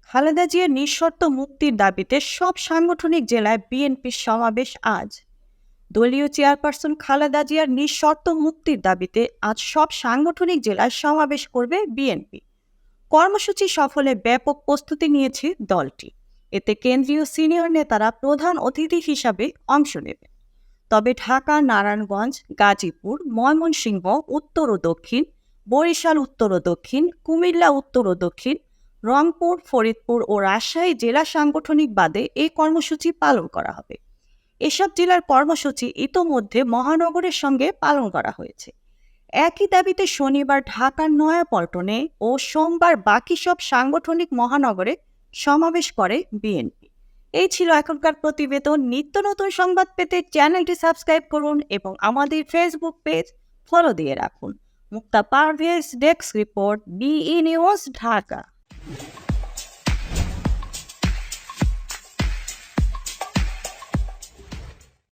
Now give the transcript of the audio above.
খালেদা জিয়ার নিঃশর্ত মুক্তির দাবিতে সব সাংগঠনিক জেলায় বিএনপির সমাবেশ আজ। দলীয় চেয়ারপারসন খালেদা জিয়ার নিঃশর্ত মুক্তির দাবিতে আজ সব সাংগঠনিক জেলায় সমাবেশ করবে বিএনপি। কর্মসূচি সফলে ব্যাপক প্রস্তুতি নিয়েছে দলটি। এতে কেন্দ্রীয় সিনিয়র নেতারা প্রধান অতিথি হিসাবে অংশ নেবে। তবে ঢাকা, নারায়ণগঞ্জ, গাজীপুর, ময়মনসিংহ উত্তর ও দক্ষিণ, বরিশাল উত্তর ও দক্ষিণ, কুমিল্লা উত্তর ও দক্ষিণ, রংপুর, ফরিদপুর ও রাজশাহী জেলা সাংগঠনিক বাদে এই কর্মসূচি পালন করা হবে। এসব জেলার কর্মসূচি ইতোমধ্যে মহানগরের সঙ্গে পালন করা হয়েছে। একই দাবিতে শনিবার ঢাকার নয়াপল্টনে ও সোমবার বাকি সব সাংগঠনিক মহানগরে সমাবেশ করে বিএনপি। এই ছিল এখনকার প্রতিবেদন। নিত্য নতুন সংবাদ পেতে চ্যানেলটি সাবস্ক্রাইব করুন এবং আমাদের ফেসবুক পেজ ফলো দিয়ে রাখুন। মুক্তা পারভেজ, ডেস্ক রিপোর্ট, বিই নিউজ, ঢাকা।